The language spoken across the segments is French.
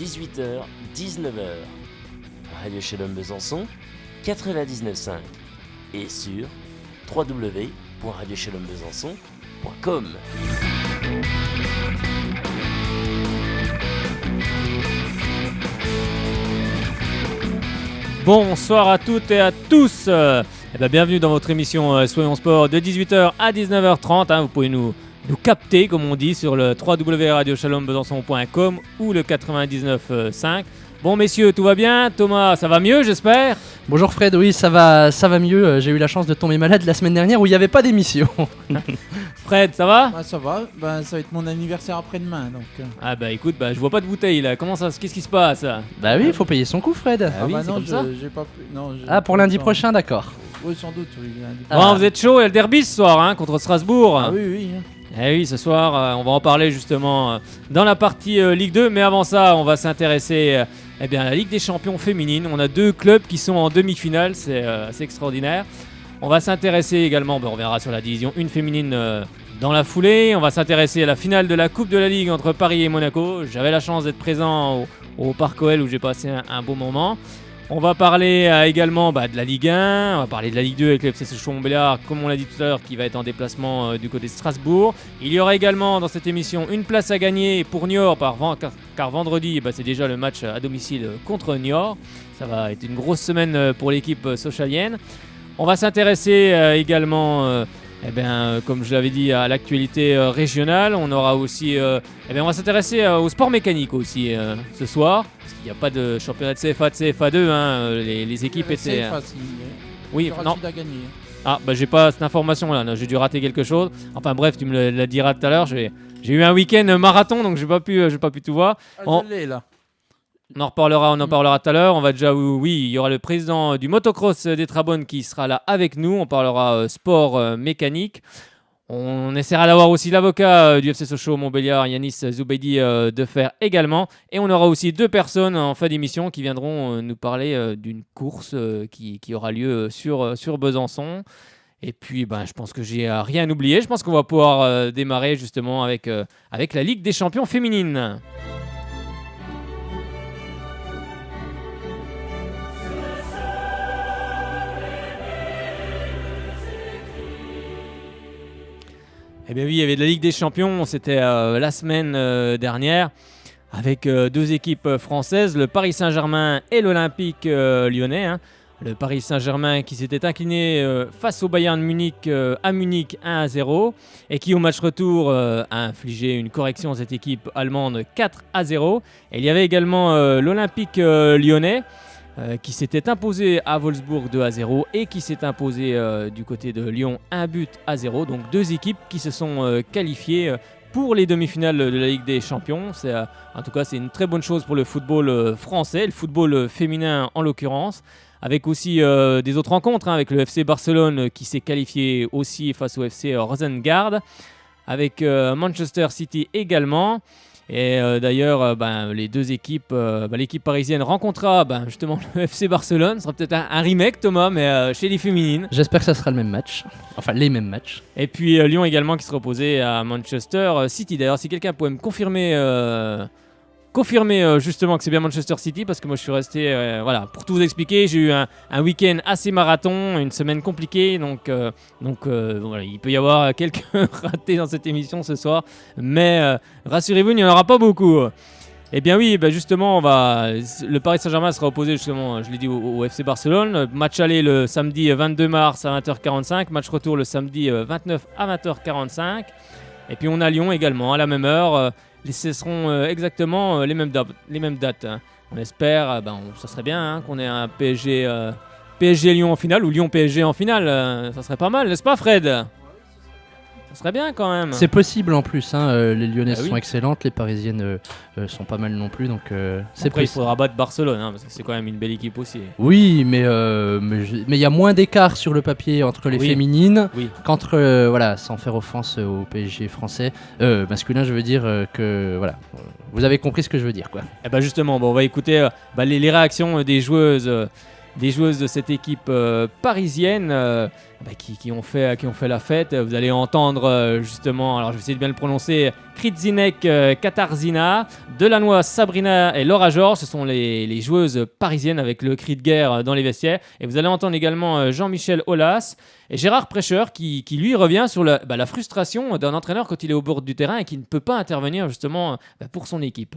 18h, 19h. Radio Shalom Besançon, 99.5 et sur www.radioshalombesançon.com. Bonsoir à toutes et à tous. Bienvenue dans votre émission Soyons Sport de 18h à 19h30. Vous pouvez nous capter, comme on dit, sur le www.radioshalombesançon.com ou le 99.5. Bon messieurs, tout va bien? Thomas, ça va mieux, j'espère? Bonjour Fred, oui, ça va mieux. J'ai eu la chance de tomber malade la semaine dernière où il n'y avait pas d'émission. Fred, ça va? Ça va, ça va être mon anniversaire après-demain. Donc. Écoute, je vois pas de bouteille là. Qu'est-ce qui se passe? Oui, il faut payer son coup, Fred. Oui, c'est non, comme ça. j'ai pas pu. Non, pour lundi prochain, d'accord. Oui, sans doute, oui. Bon, vous êtes chaud, il y a le derby ce soir contre Strasbourg. Ah oui. Eh oui, ce soir, on va en parler justement dans la partie Ligue 2. Mais avant ça, on va s'intéresser à la Ligue des Champions féminine. On a deux clubs qui sont en demi-finale, c'est assez extraordinaire. On va s'intéresser également, on reviendra sur la division 1 féminine dans la foulée. On va s'intéresser à la finale de la Coupe de la Ligue entre Paris et Monaco. J'avais la chance d'être présent au Parc OL où j'ai passé un beau moment. On va parler également de la Ligue 1, on va parler de la Ligue 2 avec le FC Sochaux-Montbéliard, comme on l'a dit tout à l'heure, qui va être en déplacement du côté de Strasbourg. Il y aura également dans cette émission une place à gagner pour Niort, car vendredi, c'est déjà le match à domicile contre Niort. Ça va être une grosse semaine pour l'équipe sochalienne. On va s'intéresser également, comme je l'avais dit, à l'actualité régionale. On aura aussi, on va s'intéresser au sport mécanique aussi ce soir. Il n'y a pas de championnat de CFA, de CFA2, les équipes étaient... CFA, oui, non. J'ai pas cette information là, j'ai dû rater quelque chose. Enfin bref, tu me la diras tout à l'heure. J'ai eu un week-end marathon, donc j'ai pas pu tout voir. Je l'ai là. On en parlera tout à l'heure. On va déjà, oui, il y aura le président du motocross des Trabones qui sera là avec nous. On parlera sport mécanique. On essaiera d'avoir aussi l'avocat du FC Sochaux-Montbéliard, Yanis Zoubeidi, de faire également. Et on aura aussi deux personnes en fin d'émission qui viendront nous parler d'une course qui aura lieu sur Besançon. Et puis, je pense que j'ai rien oublié. Je pense qu'on va pouvoir démarrer justement avec la Ligue des Champions féminines. Oui, il y avait de la Ligue des Champions, c'était la semaine dernière, avec deux équipes françaises, le Paris Saint-Germain et l'Olympique lyonnais. Le Paris Saint-Germain qui s'était incliné face au Bayern Munich à Munich 1-0 et qui au match retour a infligé une correction à cette équipe allemande 4-0. Et il y avait également l'Olympique lyonnais qui s'était imposé à Wolfsburg 2-0 et qui s'est imposé du côté de Lyon 1-0. Donc deux équipes qui se sont qualifiées pour les demi-finales de la Ligue des Champions. En tout cas, c'est une très bonne chose pour le football français, le football féminin en l'occurrence, avec aussi des autres rencontres, avec le FC Barcelone qui s'est qualifié aussi face au FC Rosengard, avec Manchester City également. Et d'ailleurs, les deux équipes, l'équipe parisienne rencontrera justement le FC Barcelone. Ce sera peut-être un remake, Thomas, mais chez les féminines. J'espère que ça sera le même match. Enfin, les mêmes matchs. Et puis Lyon également qui sera opposé à Manchester City. D'ailleurs, si quelqu'un pouvait me confirmer justement que c'est bien Manchester City, parce que moi je suis resté, pour tout vous expliquer, j'ai eu un week-end assez marathon, une semaine compliquée, donc il peut y avoir quelques ratés dans cette émission ce soir, mais rassurez-vous, il n'y en aura pas beaucoup. Eh bien oui, justement, le Paris Saint-Germain sera opposé justement, je l'ai dit, au FC Barcelone. Match aller le samedi 22 mars à 20h45, match retour le samedi 29 à 20h45. Et puis on a Lyon également à la même heure. Ce seront exactement les mêmes dates. On espère, ça serait bien qu'on ait un PSG Lyon en finale ou Lyon PSG en finale. Ça serait pas mal, n'est-ce pas Fred? Ça serait bien quand même. C'est possible en plus, les Lyonnaises sont excellentes, les Parisiennes sont pas mal non plus, donc c'est après, il faudra battre Barcelone, parce que c'est quand même une belle équipe aussi. Oui, mais il y a moins d'écart sur le papier entre les féminines qu'entre, sans faire offense au PSG français, masculin, je veux dire que, vous avez compris ce que je veux dire, quoi. Et justement, on va écouter les réactions des joueuses des joueuses de cette équipe parisienne qui ont fait la fête. Vous allez entendre justement, alors je vais essayer de bien le prononcer, Krizinek Katarzina, Delannoy Sabrina et Laura Georges. Ce sont les joueuses parisiennes avec le cri de guerre dans les vestiaires. Et vous allez entendre également Jean-Michel Aulas et Gérard Prêcheur qui lui revient sur la frustration d'un entraîneur quand il est au bord du terrain et qui ne peut pas intervenir justement pour son équipe.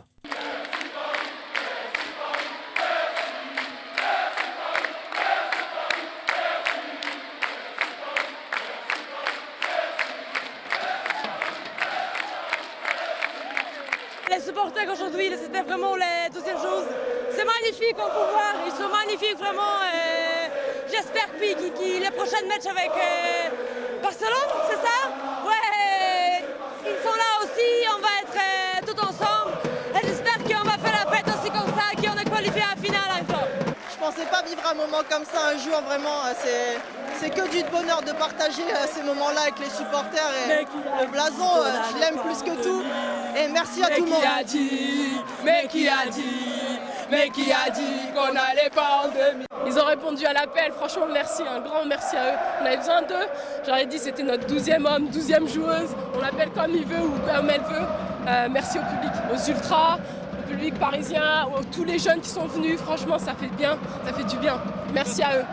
Les supporters aujourd'hui, c'était vraiment la deuxième chose. C'est magnifique on peut voir, ils sont magnifiques vraiment. J'espère que les prochains matchs avec Barcelone, c'est ça? Ouais, ils sont là aussi, on va être tout ensemble. Et j'espère qu'on va faire la fête aussi comme ça, qu'on est qualifié à la finale encore. Je pensais pas vivre un moment comme ça un jour, vraiment. C'est que du bonheur de partager ces moments-là avec les supporters. Et le blason, je l'aime plus que tout. Et merci à tout le monde. Qui a dit qu'on allait pas en demi. Ils ont répondu à l'appel, franchement merci, un grand merci à eux. On avait besoin d'eux, j'aurais dit c'était notre 12e homme, 12e joueuse. On l'appelle comme il veut ou comme elle veut. Merci au public, aux ultras, au public parisien, à tous les jeunes qui sont venus. Franchement ça fait bien, ça fait du bien. Merci à eux.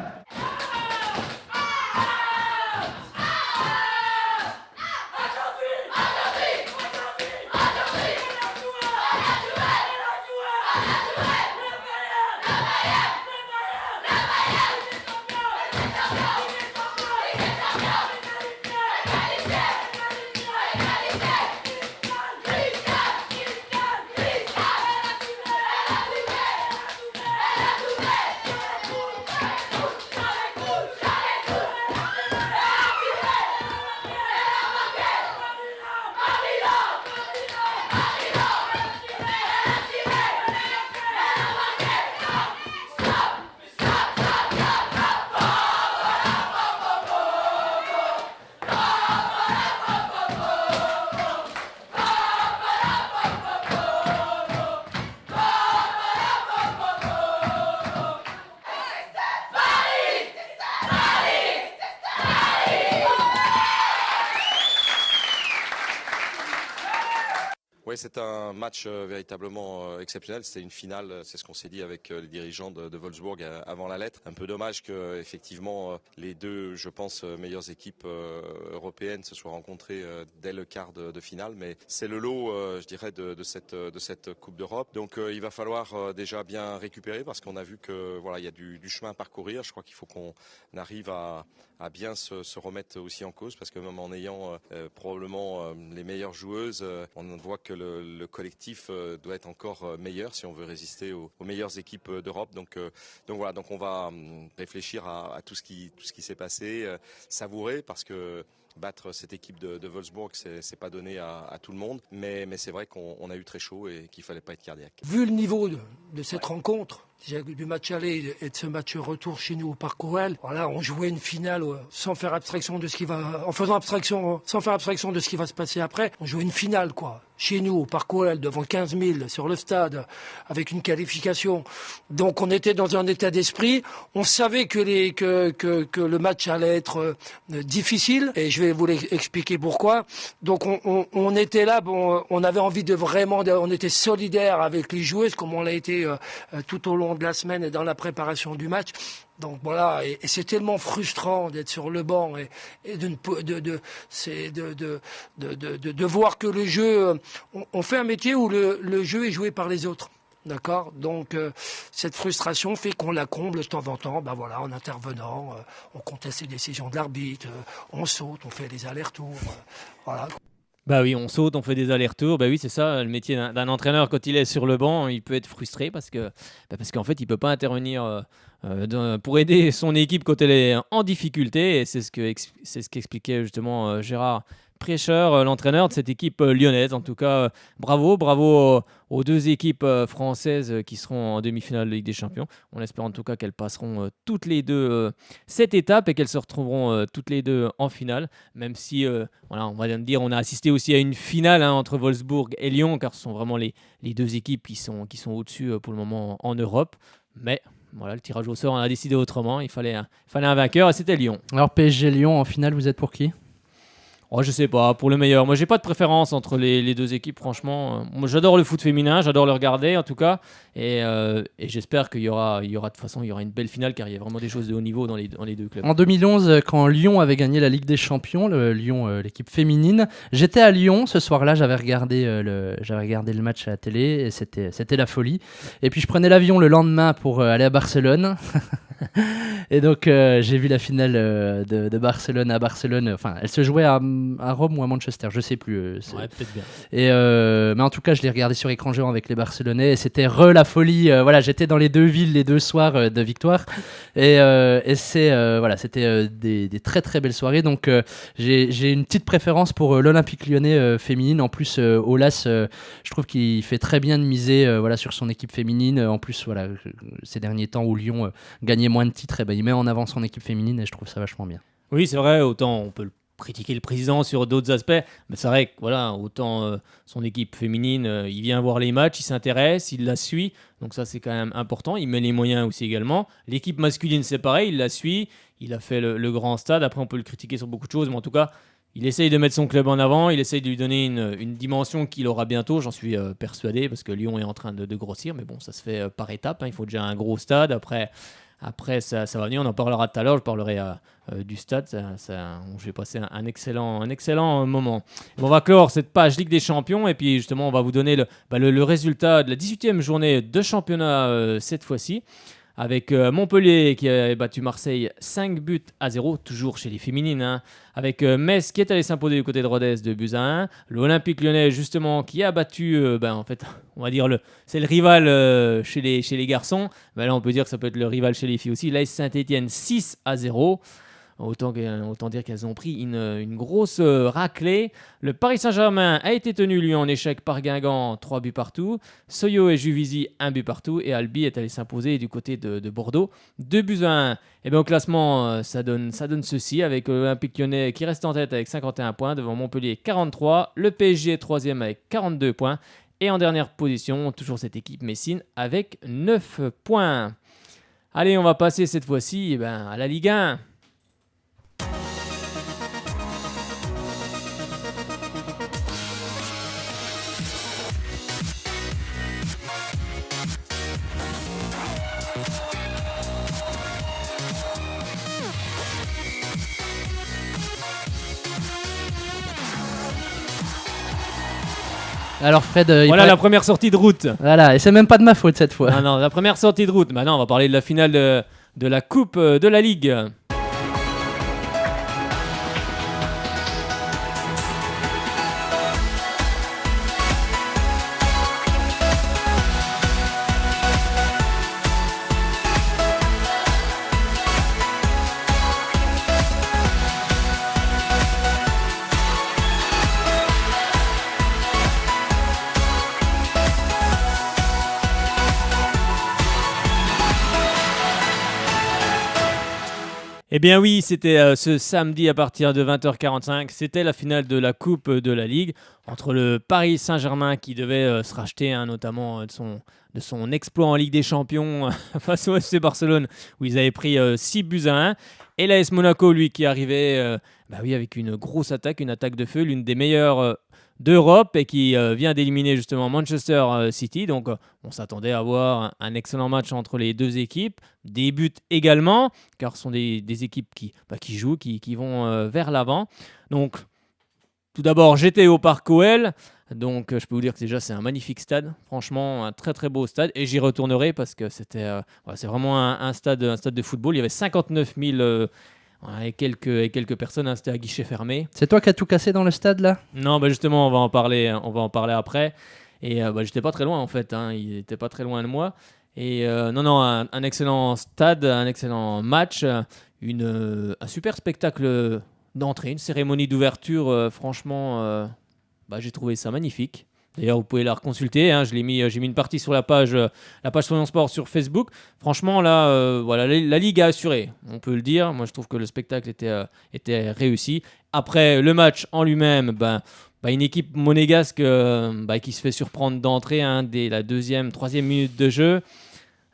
Oui, c'est un match véritablement exceptionnel. C'était une finale, c'est ce qu'on s'est dit avec les dirigeants de Wolfsburg avant la lettre. Un peu dommage que effectivement les deux, je pense, meilleures équipes européennes se soient rencontrées dès le quart de finale. Mais c'est le lot, je dirais, de cette Coupe d'Europe. Donc il va falloir déjà bien récupérer parce qu'on a vu que voilà, il y a du chemin à parcourir. Je crois qu'il faut qu'on arrive à bien se remettre aussi en cause parce que même en ayant probablement les meilleures joueuses, on voit que le collectif doit être encore meilleur si on veut résister aux meilleures équipes d'Europe. Donc voilà, donc on va réfléchir à tout ce qui s'est passé, savourer parce que battre cette équipe de Wolfsburg, c'est pas donné à tout le monde, mais c'est vrai qu'on a eu très chaud et qu'il fallait pas être cardiaque. Vu le niveau de cette rencontre, du match aller et de ce match retour chez nous au Parc OL, voilà, on jouait une finale sans faire abstraction de ce qui va, sans faire abstraction de ce qui va se passer après. On jouait une finale, quoi. Chez nous, au Parc OL, devant 15 000 sur le stade, avec une qualification. Donc on était dans un état d'esprit. On savait que le match allait être difficile, et je vais vous expliquer pourquoi. Donc on était là, bon, on avait envie on était solidaires avec les joueuses, comme on l'a été tout au long de la semaine et dans la préparation du match. Donc voilà, et c'est tellement frustrant d'être sur le banc et de voir que le jeu, on fait un métier où le jeu est joué par les autres. D'accord. Donc cette frustration fait qu'on la comble de temps en temps. Ben voilà, en intervenant, on conteste les décisions de l'arbitre, on saute, on fait des allers-retours, voilà. Bah oui, on saute, on fait des allers-retours. Bah oui, c'est ça, le métier d'un entraîneur quand il est sur le banc, il peut être frustré parce qu'en fait, il peut pas intervenir pour aider son équipe quand elle est en difficulté. Et c'est ce qu'expliquait justement Gérard Prêcheur, l'entraîneur de cette équipe lyonnaise. En tout cas, bravo aux deux équipes françaises qui seront en demi-finale de Ligue des Champions. On espère en tout cas qu'elles passeront toutes les deux cette étape et qu'elles se retrouveront toutes les deux en finale. Même si, voilà, on va dire, on a assisté aussi à une finale entre Wolfsburg et Lyon, car ce sont vraiment les deux équipes qui sont au-dessus pour le moment en Europe. Mais voilà, le tirage au sort on a décidé autrement. Il fallait un vainqueur et c'était Lyon. Alors PSG Lyon, en finale, vous êtes pour qui ? Oh, je sais pas, pour le meilleur. Moi, j'ai pas de préférence entre les deux équipes, franchement. Moi, j'adore le foot féminin, j'adore le regarder en tout cas. Et j'espère qu'il y aura de toute façon, il y aura une belle finale car il y a vraiment des choses de haut niveau dans les deux clubs. En 2011, quand Lyon avait gagné la Ligue des Champions, l'équipe féminine, j'étais à Lyon ce soir-là, j'avais regardé le match à la télé et c'était la folie. Et puis je prenais l'avion le lendemain pour aller à Barcelone. Et donc j'ai vu la finale de Barcelone à Barcelone. Enfin, elle se jouait à Rome ou à Manchester, je sais plus. Ouais, peut-être bien. Et mais en tout cas, je l'ai regardé sur écran géant avec les Barcelonais et c'était la folie. Voilà, j'étais dans les deux villes les deux soirs de victoire et c'était des très très belles soirées. Donc j'ai une petite préférence pour l'Olympique Lyonnais féminine. En plus, Aulas, je trouve qu'il fait très bien de miser sur son équipe féminine. En plus, ces derniers temps où Lyon gagnait moins de titres, il met en avant son équipe féminine et je trouve ça vachement bien. Oui, c'est vrai, autant on peut critiquer le président sur d'autres aspects, mais c'est vrai que autant son équipe féminine, il vient voir les matchs, il s'intéresse, il la suit, donc ça c'est quand même important, il met les moyens aussi également. L'équipe masculine c'est pareil, il la suit, il a fait le grand stade, après on peut le critiquer sur beaucoup de choses, mais en tout cas il essaye de mettre son club en avant, il essaye de lui donner une dimension qu'il aura bientôt, j'en suis persuadé, parce que Lyon est en train de grossir, mais bon, ça se fait par étapes, il faut déjà un gros stade, après ça va venir, on en parlera tout à l'heure, je parlerai du stade, je vais passer un excellent moment. Bon, on va clore cette page Ligue des Champions, et puis justement on va vous donner le résultat de la 18e journée de championnat cette fois-ci, avec Montpellier qui a battu Marseille 5-0, toujours chez les féminines, avec Metz qui est allé s'imposer du côté de Rodez 2-1, l'Olympique Lyonnais justement qui a battu, en fait, on va dire c'est le rival chez les garçons, là on peut dire que ça peut être le rival chez les filles aussi, l'AS Saint-Etienne 6-0. Autant dire qu'elles ont pris une grosse raclée. Le Paris Saint-Germain a été tenu, lui, en échec par Guingamp, 3 buts partout. Soyo et Juvisy, 1 but partout. Et Albi est allé s'imposer du côté de Bordeaux, 2-1. Et bien au classement, ça donne ceci, avec l'Olympique Lyonnais qui reste en tête avec 51 points, devant Montpellier 43. Le PSG est 3e avec 42 points. Et en dernière position, toujours cette équipe Messine avec 9 points. Allez, on va passer cette fois-ci à la Ligue 1. Alors Fred, la première sortie de route. Voilà, et c'est même pas de ma faute cette fois. Non, la première sortie de route. Maintenant, on va parler de la finale de la Coupe de la Ligue. Eh bien oui, c'était ce samedi à partir de 20h45. C'était la finale de la Coupe de la Ligue entre le Paris Saint-Germain qui devait se racheter notamment de son exploit en Ligue des Champions face au FC Barcelone où ils avaient pris 6-1. Et l'AS Monaco, lui, qui arrivait avec une grosse attaque, une attaque de feu, l'une des meilleures d'Europe et qui vient d'éliminer justement Manchester City. Donc on s'attendait à avoir un excellent match entre les deux équipes. Des buts également, car ce sont des équipes qui jouent, qui vont vers l'avant. Donc tout d'abord, j'étais au Parc OL. Donc je peux vous dire que déjà c'est un magnifique stade, franchement un très très beau stade et j'y retournerai parce que c'est vraiment un stade de football. Il y avait 59 000 et quelques personnes, c'était à guichet fermé. C'est toi qui as tout cassé dans le stade là ? Non, justement on va en parler après. Et j'étais pas très loin en fait, il était pas très loin de moi. Et un excellent stade, un excellent match, un super spectacle d'entrée, une cérémonie d'ouverture, franchement, j'ai trouvé ça magnifique. D'ailleurs, vous pouvez la reconsulter. J'ai mis une partie sur la page Soyons Sport sur Facebook. Franchement, là, la Ligue a assuré, on peut le dire. Moi, je trouve que le spectacle était réussi. Après, le match en lui-même, une équipe monégasque qui se fait surprendre d'entrée dès la 2e, 3e minute de jeu.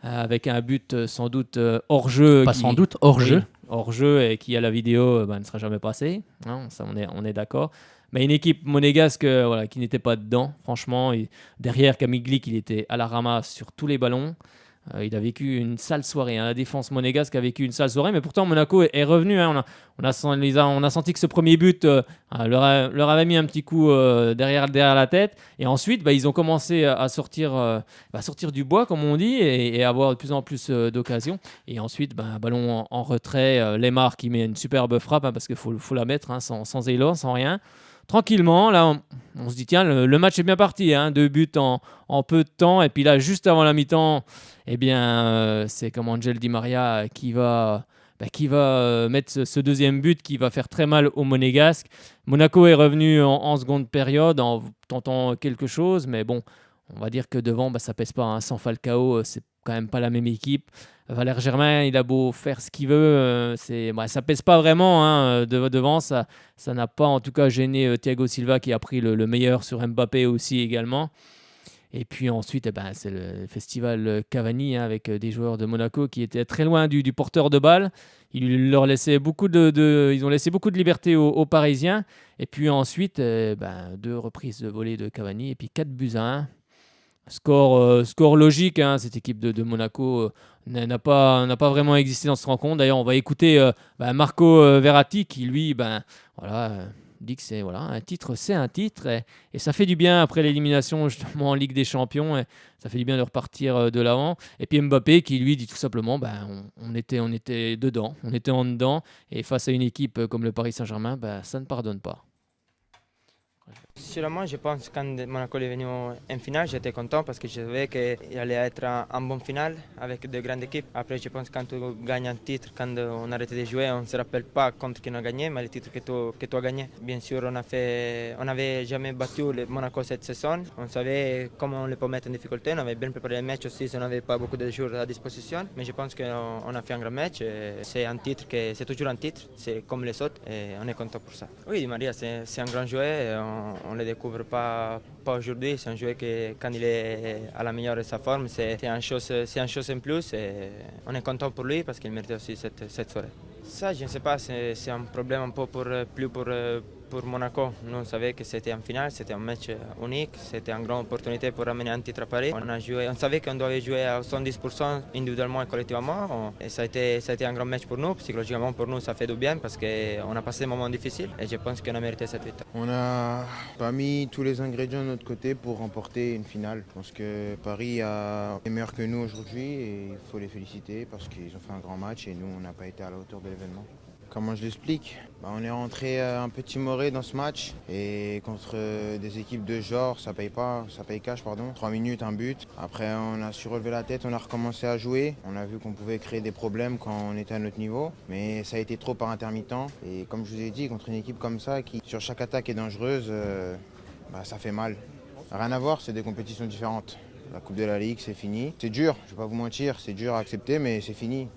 avec un but sans doute hors jeu. Pas sans doute, hors jeu. Hors jeu et qui à la vidéo ne sera jamais passé. Hein, ça, on est d'accord. Mais une équipe monégasque voilà, qui n'était pas dedans, franchement. Derrière, Camille Glick, il était à la ramasse sur tous les ballons. Il a vécu une sale soirée. Hein. La défense monégasque a vécu une sale soirée, mais pourtant Monaco est revenu. Hein. On a senti que ce premier but leur avait mis un petit coup derrière la tête. Et ensuite, ils ont commencé à sortir du bois, comme on dit, et avoir de plus en plus d'occasions. Et ensuite, un ballon en retrait. Lemar qui met une superbe frappe, parce qu'il faut la mettre sans élan, sans rien. Tranquillement, là, on se dit, tiens, le match est bien parti. 2 buts en peu de temps. Et puis là, juste avant la mi-temps, c'est comme Angel Di Maria qui va mettre ce deuxième but qui va faire très mal aux Monégasques. Monaco est revenu en seconde période en tentant quelque chose. Mais bon, on va dire que devant, ça pèse pas. Sans Falcao, c'est quand même pas la même équipe. Valère Germain, il a beau faire ce qu'il veut, ça pèse pas vraiment devant. Ça n'a pas en tout cas gêné Thiago Silva qui a pris le meilleur sur Mbappé aussi également. Et puis ensuite, c'est le festival Cavani avec des joueurs de Monaco qui étaient très loin du porteur de balle. Ils ont laissé beaucoup de liberté aux Parisiens. Et puis ensuite, 2 reprises de volée de Cavani et puis 4-1. Score logique, cette équipe de Monaco n'a pas vraiment existé dans cette rencontre. D'ailleurs, on va écouter Marco Verratti qui, lui, dit que c'est un titre, c'est un titre. Et ça fait du bien après l'élimination justement en Ligue des Champions. Et ça fait du bien de repartir de l'avant. Et puis Mbappé qui, lui, dit tout simplement on était dedans, on était en dedans. Et face à une équipe comme le Paris Saint-Germain, ça ne pardonne pas. Sûrement, je pense que quand Monaco est venu en finale, j'étais content parce que je savais qu'il allait être un bon final avec de grandes équipes. Après, je pense que quand tu gagnes un titre, quand on arrête de jouer, on ne se rappelle pas contre qui on a gagné, mais le titre que tu as gagné. Bien sûr, on n'avait jamais battu le Monaco cette saison. On savait comment on les peut mettre en difficulté. On avait bien préparé le match aussi, on n'avait pas beaucoup de jours à disposition. Mais je pense qu'on a fait un grand match. C'est un titre, c'est toujours un titre, c'est comme les autres et on est content pour ça. Oui, Di Maria, c'est un grand joueur. On ne le découvre pas aujourd'hui. C'est un joueur qui, quand il est à la meilleure de sa forme, c'est une chose en plus. Et on est content pour lui parce qu'il mérite aussi cette soirée. Ça, je ne sais pas, c'est un problème un peu plus pour Monaco. Nous, on savait que c'était en finale, c'était un match unique, c'était une grande opportunité pour ramener un titre à Paris. On savait qu'on devait jouer à 110% individuellement et collectivement. Et ça a été un grand match pour nous. Psychologiquement, pour nous, ça fait du bien parce qu'on a passé des moments difficiles et je pense qu'on a mérité cette victoire. On n'a pas mis tous les ingrédients de notre côté pour remporter une finale. Je pense que Paris est meilleur que nous aujourd'hui et il faut les féliciter parce qu'ils ont fait un grand match et nous, on n'a pas été à la hauteur de l'événement. Comment je l'explique ? On est rentré un peu timoré dans ce match et contre des équipes de genre, ça paye cash. 3 minutes, un but. Après, on a su relever la tête, on a recommencé à jouer. On a vu qu'on pouvait créer des problèmes quand on était à notre niveau, mais ça a été trop par intermittent. Et comme je vous ai dit, contre une équipe comme ça qui, sur chaque attaque, est dangereuse, ça fait mal. Rien à voir, c'est des compétitions différentes. La Coupe de la Ligue, c'est fini. C'est dur, je ne vais pas vous mentir, c'est dur à accepter, mais c'est fini.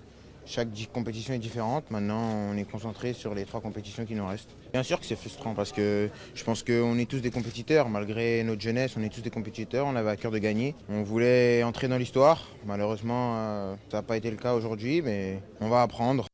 Chaque compétition est différente. Maintenant, on est concentré sur les 3 compétitions qui nous restent. Bien sûr que c'est frustrant parce que je pense qu'on est tous des compétiteurs. Malgré notre jeunesse, on est tous des compétiteurs. On avait à cœur de gagner. On voulait entrer dans l'histoire. Malheureusement, ça n'a pas été le cas aujourd'hui, mais on va apprendre.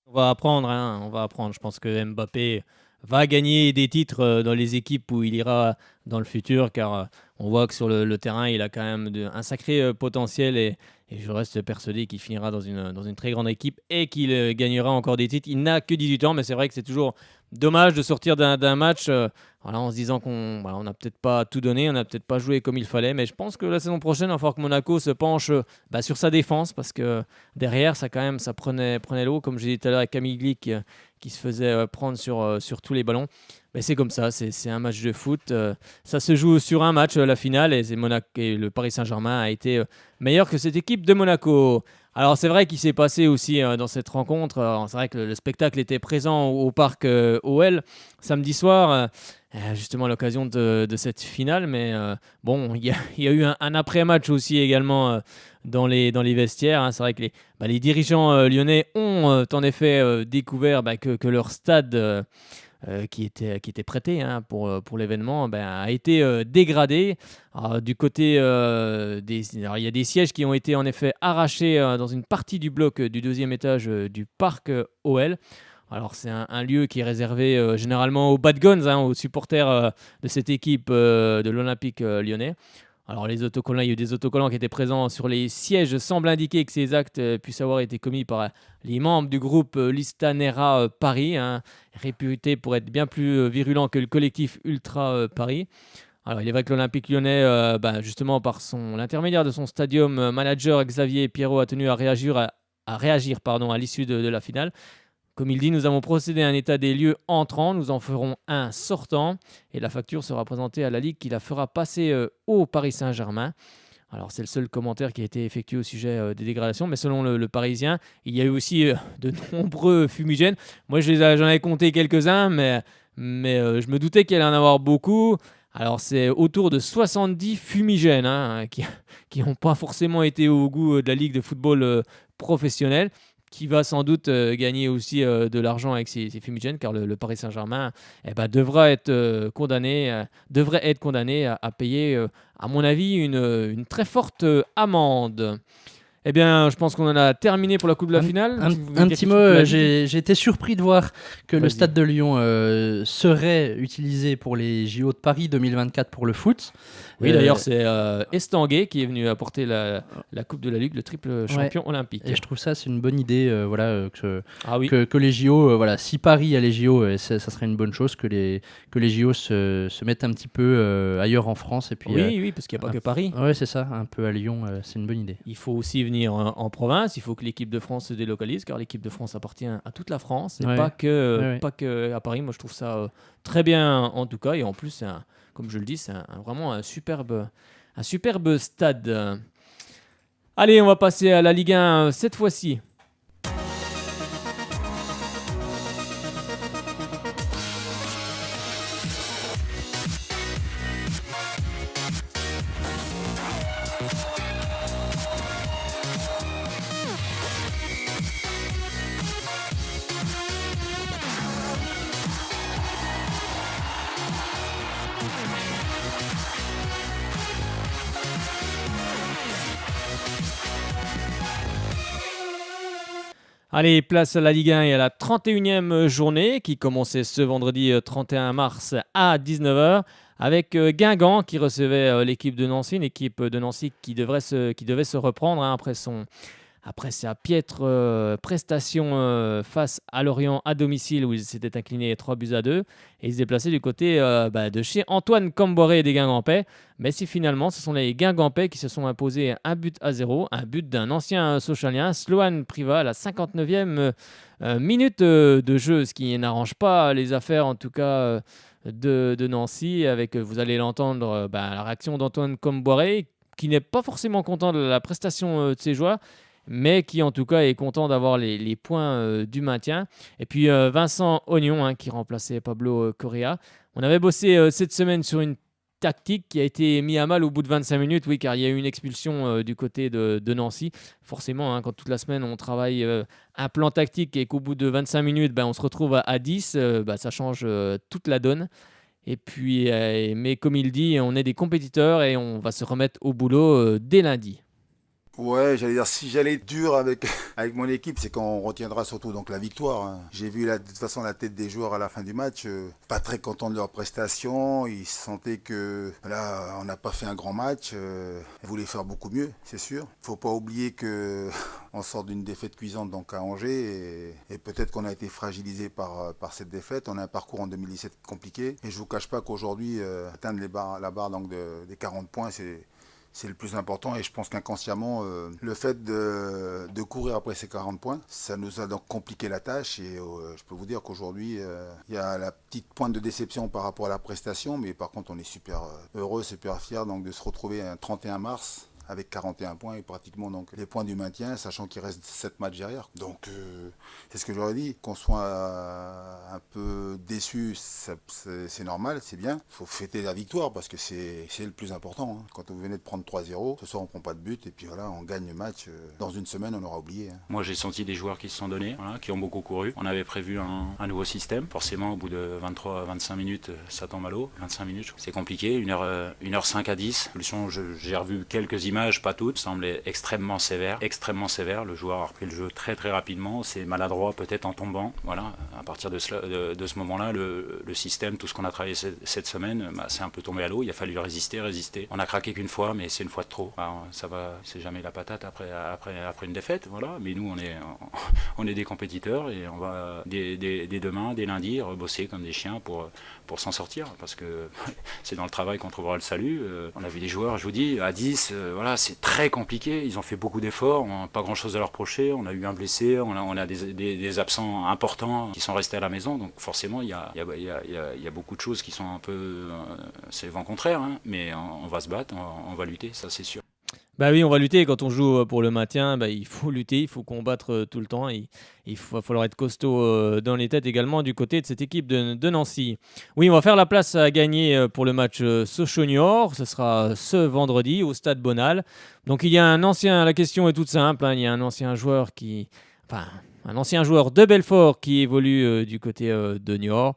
On va apprendre. Je pense que Mbappé va gagner des titres dans les équipes où il ira dans le futur, car on voit que sur le terrain, il a quand même un sacré potentiel et je reste persuadé qu'il finira dans une très grande équipe et qu'il gagnera encore des titres. Il n'a que 18 ans, mais c'est vrai que c'est toujours dommage de sortir d'un match en se disant qu'on n'a peut-être pas tout donné, on n'a peut-être pas joué comme il fallait, mais je pense que la saison prochaine, il va falloir que Monaco se penche sur sa défense parce que derrière, ça prenait l'eau, comme j'ai dit tout à l'heure avec Camille Glick qui se faisait prendre sur tous les ballons. Mais c'est comme ça, c'est un match de foot. Ça se joue sur un match, la finale, et le Paris Saint-Germain a été meilleur que cette équipe de Monaco. Alors c'est vrai qu'il s'est passé aussi dans cette rencontre, c'est vrai que le spectacle était présent au parc OL samedi soir, justement à l'occasion de cette finale, mais il y a eu un après-match aussi également dans les vestiaires. C'est vrai que les dirigeants lyonnais ont en effet découvert que leur stade qui était prêté pour l'événement, a été dégradé. Alors, du côté alors, il y a des sièges qui ont été en effet arrachés dans une partie du bloc du deuxième étage du parc OL. Alors c'est un lieu qui est réservé généralement aux bad guns, aux supporters de cette équipe de l'Olympique lyonnais. Alors les autocollants, il y a eu des autocollants qui étaient présents sur les sièges, semblent indiquer que ces actes puissent avoir été commis par les membres du groupe Listanera Paris, réputé pour être bien plus virulent que le collectif Ultra Paris. Alors il est vrai que l'Olympique lyonnais, justement par l'intermédiaire de son stadium manager Xavier Pierrot a tenu à réagir à l'issue de la finale. Comme il dit, nous avons procédé à un état des lieux entrant, nous en ferons un sortant et la facture sera présentée à la Ligue qui la fera passer au Paris Saint-Germain. Alors c'est le seul commentaire qui a été effectué au sujet des dégradations, mais selon le Parisien, il y a eu aussi de nombreux fumigènes. Moi j'en avais compté quelques-uns, mais je me doutais qu'il allait en avoir beaucoup. Alors c'est autour de 70 fumigènes qui n'ont pas forcément été au goût de la Ligue de football professionnelle, qui va sans doute gagner aussi de l'argent avec ces fumigènes, car le Paris Saint-Germain devrait être condamné à payer, à mon avis, une très forte amende. Eh bien, je pense qu'on en a terminé pour la Coupe de la finale. Un petit mot, j'ai été surpris de voir que le Stade de Lyon serait utilisé pour les JO de Paris 2024 pour le foot. Oui, d'ailleurs, c'est Estanguet qui est venu apporter la Coupe de la Ligue, le triple champion olympique. Et je trouve ça, c'est une bonne idée, que les JO, si Paris a les JO, ça serait une bonne chose que les JO se mettent un petit peu ailleurs en France. Et puis, oui, parce qu'il n'y a pas que Paris. Oui, c'est ça, un peu à Lyon, c'est une bonne idée. Il faut aussi venir en province, il faut que l'équipe de France se délocalise, car l'équipe de France appartient à toute la France, et pas que à Paris. Moi, je trouve ça très bien, en tout cas, et en plus, comme je le dis, c'est vraiment un superbe stade. Allez, on va passer à la Ligue 1 cette fois-ci. Allez, place à la Ligue 1 et à la 31e journée qui commençait ce vendredi 31 mars à 19h avec Guingamp qui recevait l'équipe de Nancy, une équipe de Nancy qui devait se reprendre après sa piètre prestation face à Lorient à domicile où ils s'étaient inclinés 3-2 et ils se déplaçaient du côté de chez Antoine Camboré des Guingampais. Mais si finalement ce sont les Guingampais qui se sont imposés 1-0, un but d'un ancien Sochalien, Sloan Priva, à la 59e minute de jeu, ce qui n'arrange pas les affaires en tout cas de Nancy, avec, vous allez l'entendre, la réaction d'Antoine Camboré qui n'est pas forcément content de la prestation de ses joueurs, mais qui en tout cas est content d'avoir les points du maintien. Et puis Vincent Ognon qui remplaçait Pablo Correa. On avait bossé cette semaine sur une tactique qui a été mise à mal au bout de 25 minutes, oui, car il y a eu une expulsion du côté de Nancy. Forcément, quand toute la semaine on travaille un plan tactique et qu'au bout de 25 minutes, on se retrouve à 10, ça change toute la donne. Et puis, mais comme il dit, on est des compétiteurs et on va se remettre au boulot dès lundi. Ouais, j'allais dire, si j'allais être dur avec mon équipe, c'est qu'on retiendra surtout donc la victoire. J'ai vu de toute façon la tête des joueurs à la fin du match, pas très contents de leur prestation. Ils sentaient que là, on n'a pas fait un grand match. Ils voulaient faire beaucoup mieux, c'est sûr. Faut pas oublier que on sort d'une défaite cuisante donc à Angers et peut-être qu'on a été fragilisé par cette défaite. On a un parcours en 2017 compliqué et je vous cache pas qu'aujourd'hui atteindre la barre donc des 40 points, c'est le plus important et je pense qu'inconsciemment, le fait de courir après ces 40 points, ça nous a donc compliqué la tâche et je peux vous dire qu'aujourd'hui, il y a la petite pointe de déception par rapport à la prestation, mais par contre on est super heureux, super fiers donc, de se retrouver un 31 mars avec 41 points et pratiquement donc les points du maintien, sachant qu'il reste 7 matchs derrière. Donc c'est ce que j'aurais dit, qu'on soit un peu déçu, c'est normal, c'est bien. Il faut fêter la victoire parce que c'est le plus important. Hein. Quand vous venez de prendre 3-0, ce soir on prend pas de but et puis voilà, on gagne le match. Dans une semaine, on aura oublié. Hein. Moi j'ai senti des joueurs qui se sont donnés, voilà, qui ont beaucoup couru. On avait prévu un nouveau système. Forcément, au bout de 23-25 minutes, ça tombe à l'eau. 25 minutes, c'est compliqué. 1h05 à 10. J'ai revu quelques images, pas toutes. Ça semblait extrêmement sévère. Le joueur a repris le jeu très très rapidement. C'est maladroit peut-être en tombant. Voilà. À partir de ce moment-là, le système, tout ce qu'on a travaillé cette semaine, c'est un peu tombé à l'eau. Il a fallu résister. On a craqué qu'une fois, mais c'est une fois de trop. Alors, ça va, c'est jamais la patate après une défaite. Voilà. Mais nous, on est des compétiteurs et on va dès demain, dès lundi, rebosser comme des chiens pour s'en sortir, parce que c'est dans le travail qu'on trouvera le salut. On a vu des joueurs, je vous dis, à 10, voilà, c'est très compliqué, ils ont fait beaucoup d'efforts, on n'a pas grand chose à leur reprocher, on a eu un blessé, on a des absents importants qui sont restés à la maison, donc forcément il y a beaucoup de choses qui sont un peu, c'est le vent contraire, hein, mais on va se battre, on va lutter, ça c'est sûr. Bah oui, on va lutter. Quand on joue pour le maintien, il faut lutter, il faut combattre tout le temps. Il va falloir être costaud dans les têtes également du côté de cette équipe de Nancy. Oui, on va faire la place à gagner pour le match Sochaux-Niort. Ce sera ce vendredi au Stade Bonal. Donc il y a un ancien, la question est toute simple, hein, il y a un ancien joueur un ancien joueur de Belfort qui évolue du côté de Niort.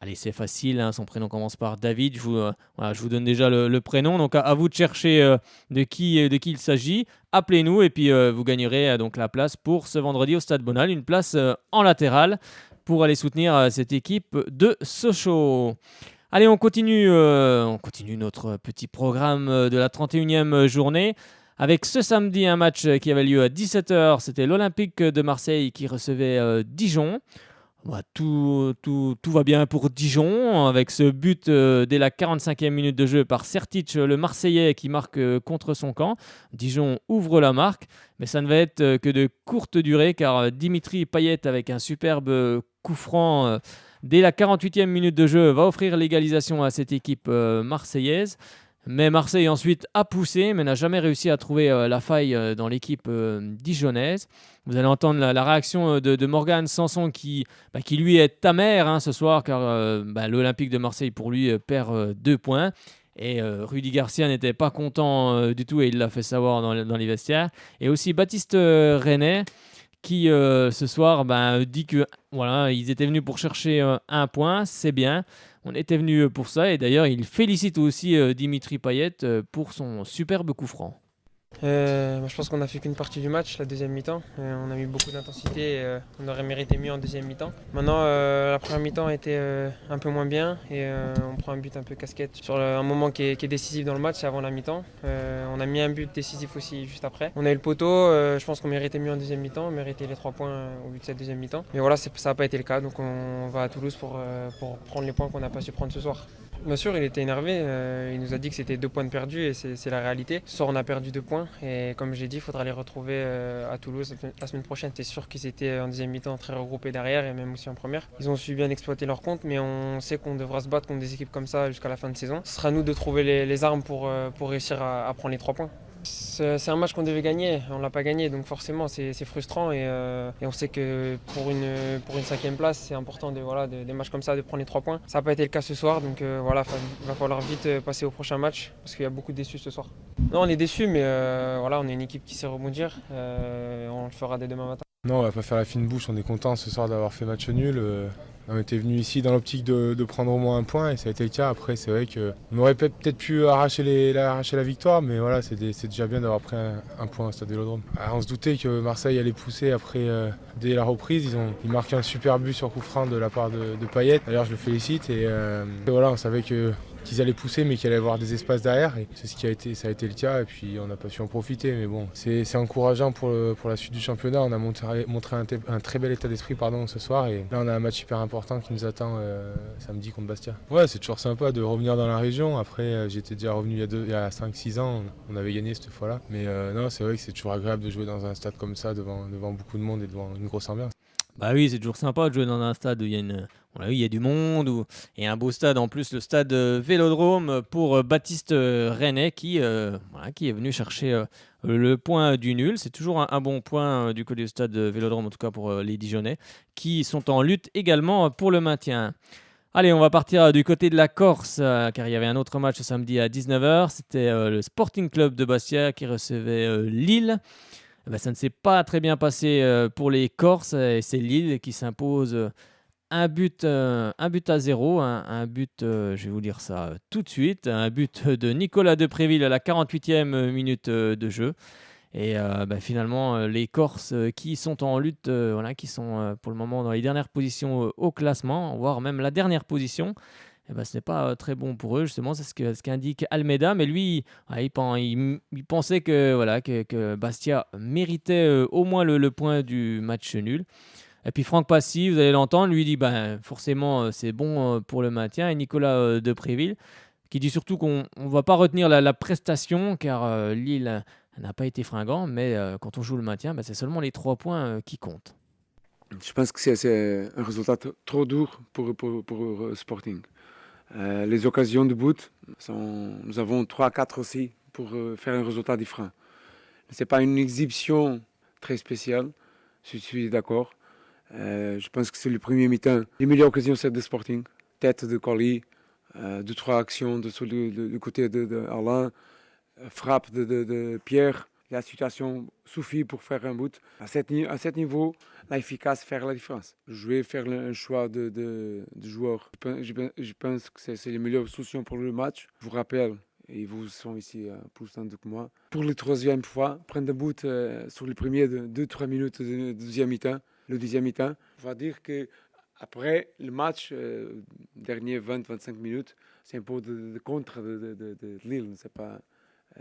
Allez, c'est facile, hein, son prénom commence par David. Je vous donne déjà le prénom. Donc, à vous de chercher de qui il s'agit. Appelez-nous et puis vous gagnerez donc la place pour ce vendredi au Stade Bonal. Une place en latéral pour aller soutenir cette équipe de Sochaux. Allez, on continue notre petit programme de la 31e journée. Avec ce samedi un match qui avait lieu à 17h. C'était l'Olympique de Marseille qui recevait Dijon. Tout va bien pour Dijon, avec ce but dès la 45e minute de jeu par Sertic, le Marseillais, qui marque contre son camp. Dijon ouvre la marque, mais ça ne va être que de courte durée, car Dimitri Payet, avec un superbe coup franc dès la 48e minute de jeu, va offrir l'égalisation à cette équipe marseillaise. Mais Marseille ensuite a poussé, mais n'a jamais réussi à trouver la faille dans l'équipe dijonnaise. Vous allez entendre la réaction de Morgan Sanson qui lui est amère, hein, ce soir, car l'Olympique de Marseille pour lui perd 2 points. Et Rudy Garcia n'était pas content du tout et il l'a fait savoir dans les vestiaires. Et aussi Baptiste René qui ce soir dit que voilà, ils étaient venus pour chercher 1 point, c'est bien. On était venus pour ça et d'ailleurs il félicite aussi Dimitri Payet pour son superbe coup franc. Je pense qu'on a fait qu'une partie du match, la deuxième mi-temps. On a mis beaucoup d'intensité et on aurait mérité mieux en deuxième mi-temps. Maintenant, la première mi-temps a été un peu moins bien et on prend un but un peu casquette sur un moment qui est décisif dans le match, c'est avant la mi-temps. On a mis un but décisif aussi juste après. On a eu le poteau, je pense qu'on méritait mieux en deuxième mi-temps, on méritait les 3 points au but de cette deuxième mi-temps. Mais voilà, ça n'a pas été le cas, donc on va à Toulouse pour prendre les points qu'on n'a pas su prendre ce soir. Bien sûr, il était énervé, il nous a dit que c'était 2 points de perdus et c'est la réalité. Ce soir, on a perdu 2 points et comme j'ai dit, il faudra les retrouver à Toulouse la semaine prochaine. C'est sûr qu'ils étaient en deuxième mi-temps très regroupés derrière et même aussi en première. Ils ont su bien exploiter leur compte, mais on sait qu'on devra se battre contre des équipes comme ça jusqu'à la fin de saison. Ce sera à nous de trouver les armes pour réussir à prendre les 3 points. C'est un match qu'on devait gagner, on ne l'a pas gagné, donc forcément c'est frustrant et on sait que pour une 5e place, c'est important des matchs comme ça, de prendre les 3 points. Ça n'a pas été le cas ce soir, donc il va falloir vite passer au prochain match parce qu'il y a beaucoup de déçus ce soir. Non, on est déçus, mais on est une équipe qui sait rebondir, on le fera dès demain matin. Non, on va pas faire la fine bouche, on est content ce soir d'avoir fait match nul. On était venu ici dans l'optique de prendre au moins 1 point et ça a été le cas. Après, c'est vrai qu'on aurait peut-être pu arracher la victoire, mais voilà, c'est déjà bien d'avoir pris un point au Stade Vélodrome. On se doutait que Marseille allait pousser après, dès la reprise. Ils marquent un super but sur coup franc de la part de Payet. D'ailleurs, je le félicite et voilà, on savait qu'ils allaient pousser mais qu'il allait y avoir des espaces derrière et c'est ça a été le cas et puis on n'a pas su en profiter, mais bon, c'est encourageant pour la suite du championnat. On a montré un très bel état d'esprit ce soir et là on a un match hyper important qui nous attend samedi contre Bastia. Ouais, c'est toujours sympa de revenir dans la région. Après j'étais déjà revenu il y a 5-6 ans, on avait gagné cette fois-là, mais non, c'est vrai que c'est toujours agréable de jouer dans un stade comme ça devant beaucoup de monde et devant une grosse ambiance. Bah oui, c'est toujours sympa de jouer dans un stade où on l'a vu, il y a du monde et un beau stade en plus, le stade Vélodrome pour Baptiste Rennais qui est venu chercher le point du nul. C'est toujours un bon point du côté du stade Vélodrome, en tout cas pour les Dijonais, qui sont en lutte également pour le maintien. Allez, on va partir du côté de la Corse, car il y avait un autre match ce samedi à 19h. C'était le Sporting Club de Bastia qui recevait Lille. Eh ben, ça ne s'est pas très bien passé pour les Corses, et c'est Lille qui s'impose un but à 0, un but, je vais vous dire ça tout de suite, un but de Nicolas Depréville à la 48e minute de jeu. Et finalement, les Corses qui sont en lutte, qui sont pour le moment dans les dernières positions au classement, voire même la dernière position, ce n'est pas très bon pour eux, justement, c'est ce qu'indique Almeida. Mais lui, il pensait que Bastia méritait au moins le point du match nul. Et puis Franck Passy, vous allez l'entendre, lui dit forcément c'est bon pour le maintien. Et Nicolas Depréville, qui dit surtout qu'on ne va pas retenir la prestation, car Lille n'a pas été fringant, mais quand on joue le maintien, c'est seulement les 3 points qui comptent. Je pense que c'est un résultat trop dur pour Sporting. Les occasions de but, nous avons 3-4 aussi pour faire un résultat différent. Ce n'est pas une exhibition très spéciale, je suis d'accord. Je pense que c'est le premier mi-temps. Les meilleures occasions, c'est de Sporting. Tête de Colli, 2-3 actions du côté de Alain, frappe de Pierre. La situation suffit pour faire un but. À cet niveau, l'efficace faire la différence. Je vais faire un choix de joueurs. Je pense que c'est la meilleure solution pour le match. Je vous rappelle, et vous sont ici plus temps que moi, pour la 3e fois, prendre un but sur les premiers 2-3 minutes de deuxième mi-temps. Le deuxième mi-temps, on va dire qu'après le match, dernier 20-25 minutes, c'est un peu de contre de Lille, ce n'est pas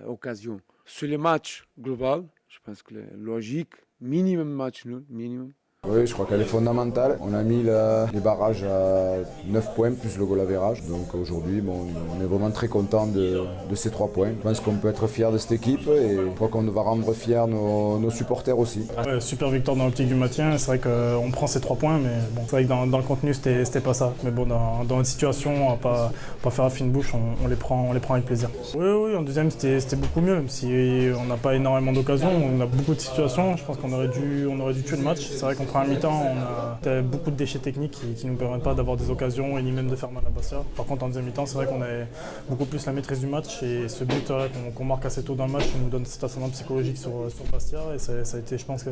occasion. Sur le match global, je pense que la logique, minimum match nul, minimum. Oui, je crois qu'elle est fondamentale. On a mis les barrages à 9 points plus le goal average. Donc aujourd'hui, on est vraiment très content de ces 3 points. Je pense qu'on peut être fier de cette équipe et je crois qu'on va rendre fiers nos supporters aussi. Ouais, super victoire dans l'optique du maintien. C'est vrai qu'on prend ces 3 points, mais bon, c'est vrai que dans le contenu, c'était pas ça. Mais bon, dans notre situation, on va pas faire à fine bouche, on les prend avec plaisir. Oui, en deuxième, c'était beaucoup mieux, même si on n'a pas énormément d'occasions, on a beaucoup de situations. Je pense qu'on aurait dû tuer le match. C'est vrai qu'on à mi-temps, on a beaucoup de déchets techniques qui ne nous permettent pas d'avoir des occasions et ni même de faire mal à Bastia. Par contre, en deuxième mi-temps, c'est vrai qu'on avait beaucoup plus la maîtrise du match et ce but qu'on marque assez tôt dans le match nous donne cet ascendant psychologique sur Bastia et ça a été, je pense,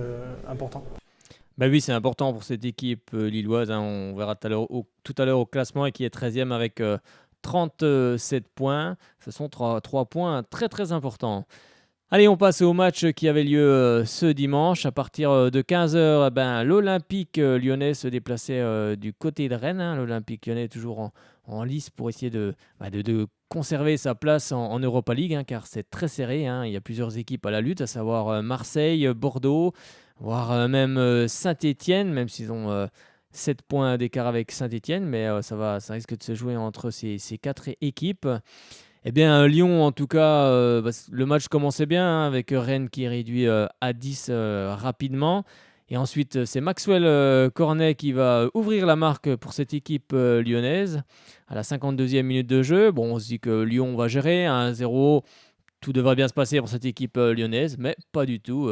important. Oui, c'est important pour cette équipe lilloise. On verra tout à l'heure au classement et qui est 13e avec 37 points. Ce sont 3 points très très importants. Allez, on passe au match qui avait lieu ce dimanche. À partir de 15h, l'Olympique lyonnais se déplaçait du côté de Rennes. L'Olympique lyonnais est toujours en lice pour essayer de conserver sa place en Europa League, car c'est très serré. Il y a plusieurs équipes à la lutte, à savoir Marseille, Bordeaux, voire même Saint-Étienne, même s'ils ont 7 points d'écart avec Saint-Étienne. Mais ça risque de se jouer entre ces 4 équipes. Eh bien, Lyon, en tout cas, le match commençait bien avec Rennes qui est réduit à 10 rapidement. Et ensuite, c'est Maxwell Cornet qui va ouvrir la marque pour cette équipe lyonnaise à la 52e minute de jeu. Bon, on se dit que Lyon va gérer 1-0. Tout devrait bien se passer pour cette équipe lyonnaise, mais pas du tout.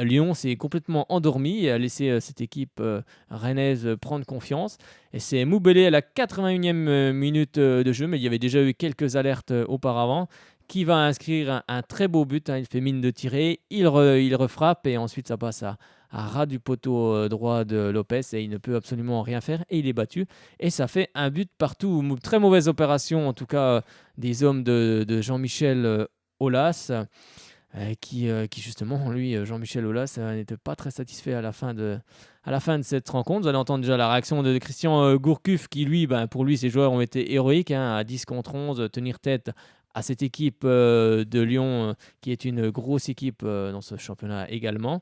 Lyon s'est complètement endormi et a laissé cette équipe rennaise prendre confiance. Et c'est Moubelé à la 81e minute de jeu, mais il y avait déjà eu quelques alertes auparavant, qui va inscrire un très beau but. Il fait mine de tirer, il refrappe et ensuite ça passe à ras du poteau droit de Lopez et il ne peut absolument rien faire et il est battu. Et ça fait un but partout. Très mauvaise opération en tout cas des hommes de Jean-Michel Aulas, qui justement, lui, Jean-Michel Aulas, n'était pas très satisfait à la fin de cette rencontre. Vous allez entendre déjà la réaction de Christian Gourcuff, qui lui, pour lui, ces joueurs ont été héroïques, à 10 contre 11, tenir tête à cette équipe de Lyon, qui est une grosse équipe dans ce championnat également.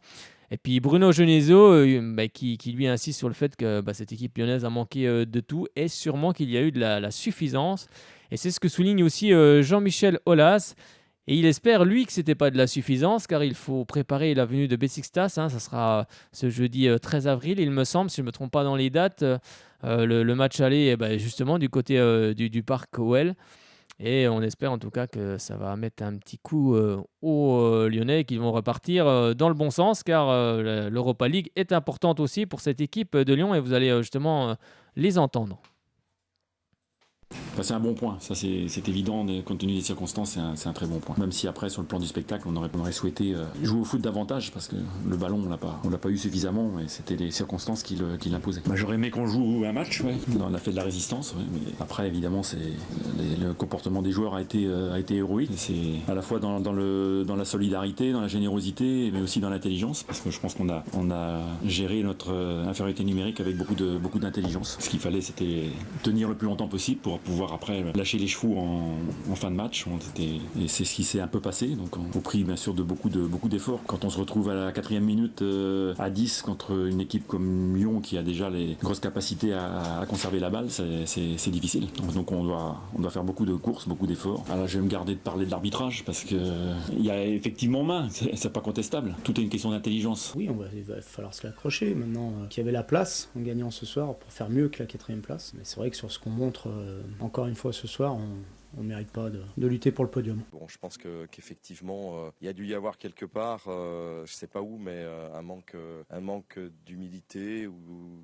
Et puis Bruno Genesio, qui lui insiste sur le fait que cette équipe lyonnaise a manqué de tout et sûrement qu'il y a eu de la suffisance. Et c'est ce que souligne aussi Jean-Michel Aulas. Et il espère, lui, que ce n'était pas de la suffisance, car il faut préparer la venue de Beşiktaş. Ça sera ce jeudi 13 avril, il me semble, si je ne me trompe pas dans les dates. Le match aller est justement du côté du parc OL. Et on espère en tout cas que ça va mettre un petit coup aux Lyonnais, qu'ils vont repartir dans le bon sens, car l'Europa League est importante aussi pour cette équipe de Lyon, et vous allez justement les entendre. C'est un bon point, ça c'est évident, compte tenu des circonstances, c'est un très bon point. Même si après, sur le plan du spectacle, on aurait souhaité jouer au foot davantage, parce que le ballon, on l'a pas eu suffisamment, et c'était les circonstances qui l'imposaient. J'aurais aimé qu'on joue un match, on a fait de la résistance, mais après, évidemment, le comportement des joueurs a été héroïque. C'est à la fois dans la solidarité, dans la générosité, mais aussi dans l'intelligence, parce que je pense qu'on a géré notre infériorité numérique avec beaucoup d'intelligence. Ce qu'il fallait, c'était tenir le plus longtemps possible pour pouvoir après lâcher les chevaux en fin de match. Et c'est ce qui s'est un peu passé, donc au prix bien sûr de beaucoup d'efforts. Quand on se retrouve à la 4e minute à 10 contre une équipe comme Lyon qui a déjà les grosses capacités à conserver la balle, c'est difficile. Donc on doit faire beaucoup de courses, beaucoup d'efforts. Alors je vais me garder de parler de l'arbitrage parce que il y a effectivement main, c'est pas contestable. Tout est une question d'intelligence. Oui, il va falloir se l'accrocher maintenant qu'il y avait la place en gagnant ce soir pour faire mieux que la 4e place. Mais c'est vrai que sur ce qu'on montre encore une fois ce soir, on ne mérite pas de lutter pour le podium. Bon, je pense qu'effectivement, il y a dû y avoir quelque part, je ne sais pas où, mais un manque d'humilité ou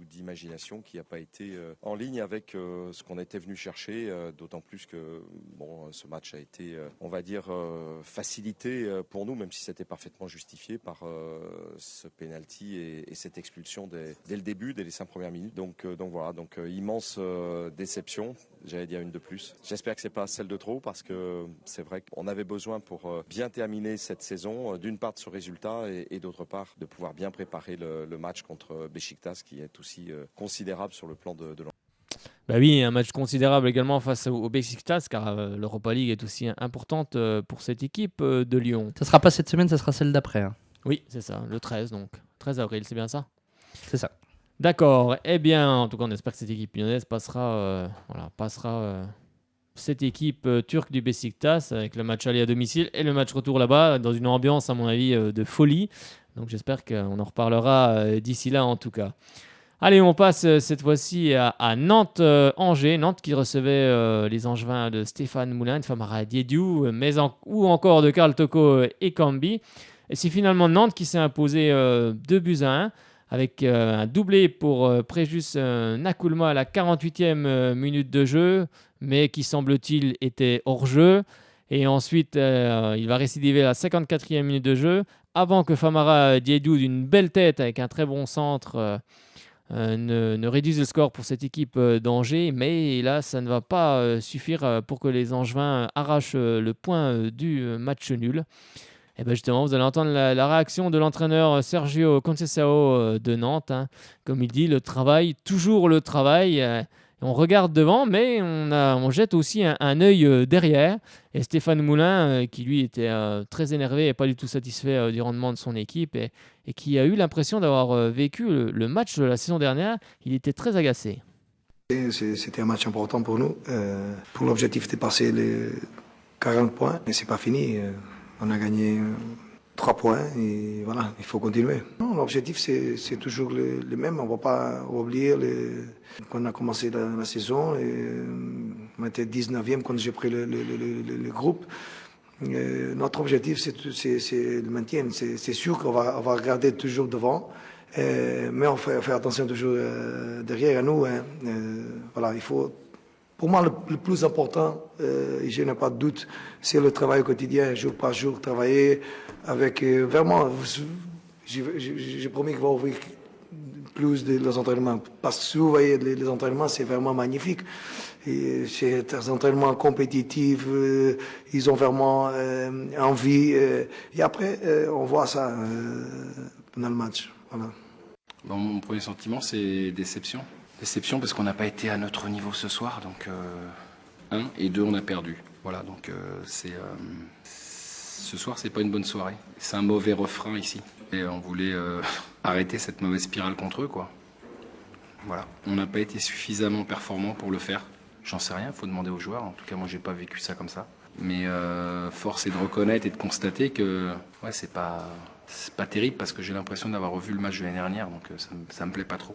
d'imagination qui n'a pas été en ligne avec ce qu'on était venu chercher, d'autant plus que ce match a été, on va dire, facilité pour nous, même si c'était parfaitement justifié par ce penalty et cette expulsion dès le début, dès les 5 premières minutes. Donc voilà, immense déception. J'allais dire une de plus. J'espère que c'est pas celle de trop, parce que c'est vrai qu'on avait besoin pour bien terminer cette saison, d'une part de ce résultat et d'autre part de pouvoir bien préparer le match contre Beşiktaş, qui est aussi considérable sur le plan de Oui, un match considérable également face au Beşiktaş, car l'Europa League est aussi importante pour cette équipe de Lyon. Ça sera pas cette semaine, ça sera celle d'après. Hein. Oui, c'est ça, le 13 donc. 13 avril, c'est bien ça ? C'est ça. D'accord, eh bien, en tout cas, on espère que cette équipe lyonnaise passera cette équipe turque du Beşiktaş avec le match aller à domicile et le match retour là-bas, dans une ambiance, à mon avis, de folie. Donc j'espère qu'on en reparlera d'ici là, en tout cas. Allez, on passe cette fois-ci à Nantes-Angers. Nantes qui recevait les Angevins de Stéphane Moulin, de Famara Diédhiou, ou encore de Karl Toko et Cambi. Et c'est finalement Nantes qui s'est imposé 2-1. Avec un doublé pour Préjus Nakoulma à la 48e minute de jeu, mais qui semble-t-il était hors jeu. Et ensuite, il va récidiver à la 54e minute de jeu, avant que Famara Diédhiou, d'une belle tête avec un très bon centre, ne réduise le score pour cette équipe d'Angers. Mais là, ça ne va pas suffire pour que les Angevins arrachent le point du match nul. Et bien justement, vous allez entendre la réaction de l'entraîneur Sergio Conceição de Nantes. Hein. Comme il dit, le travail, toujours le travail. On regarde devant, mais on jette aussi un œil derrière. Et Stéphane Moulin, qui lui était très énervé et pas du tout satisfait du rendement de son équipe, et qui a eu l'impression d'avoir vécu le match de la saison dernière, il était très agacé. C'était un match important pour nous. Pour l'objectif de passer les 40 points, mais c'est pas fini. On a gagné 3 points et voilà, il faut continuer. L'objectif, c'est toujours le même. On ne va pas oublier qu'on a commencé la saison. On était 19e quand j'ai pris le groupe. Notre objectif, c'est le maintien. C'est sûr qu'on va regarder toujours devant. Mais on fait attention toujours derrière nous. Hein. Voilà, il faut... Pour moi, le plus important, et je n'ai pas de doute, c'est le travail quotidien, jour par jour, travailler avec vraiment. J'ai promis qu'il va ouvrir plus les entraînements. Parce que si vous voyez les entraînements, c'est vraiment magnifique. C'est des entraînements compétitifs, ils ont vraiment envie. Et après, on voit ça dans le match. Voilà. Bon, mon premier sentiment, c'est déception. Déception parce qu'on n'a pas été à notre niveau ce soir, donc 1 et 2 on a perdu. Voilà, donc ce soir c'est pas une bonne soirée. C'est un mauvais refrain ici. Et on voulait arrêter cette mauvaise spirale contre eux, quoi. Voilà, on n'a pas été suffisamment performant pour le faire. J'en sais rien, faut demander aux joueurs. En tout cas, moi j'ai pas vécu ça comme ça. Mais force est de reconnaître et de constater que ouais, c'est pas terrible parce que j'ai l'impression d'avoir revu le match de l'année dernière, donc ça me plaît pas trop.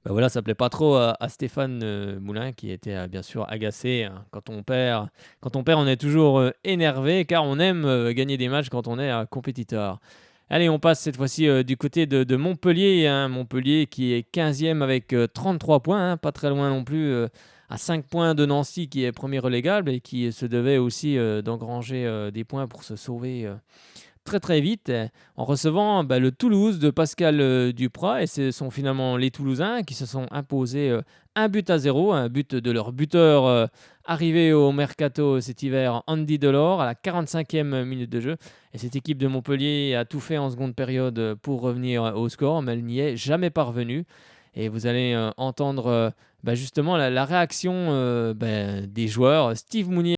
Bah voilà, ça plaît pas trop à Stéphane Moulin qui était bien sûr agacé, hein. Quand on perd, on est toujours énervé car on aime gagner des matchs quand on est compétiteur. Allez, on passe cette fois-ci du côté de Montpellier, hein. Montpellier qui est 15e avec 33 points, hein, pas très loin non plus, à 5 points de Nancy qui est premier relégable et qui se devait aussi d'engranger des points pour se sauver très très vite en recevant le Toulouse de Pascal Duprat, et ce sont finalement les Toulousains qui se sont imposés 1-0, un but de leur buteur arrivé au mercato cet hiver, Andy Delors, à la 45e minute de jeu. Et cette équipe de Montpellier a tout fait en seconde période pour revenir au score, mais elle n'y est jamais parvenue. Et vous allez entendre justement la réaction des joueurs. Steve Mounier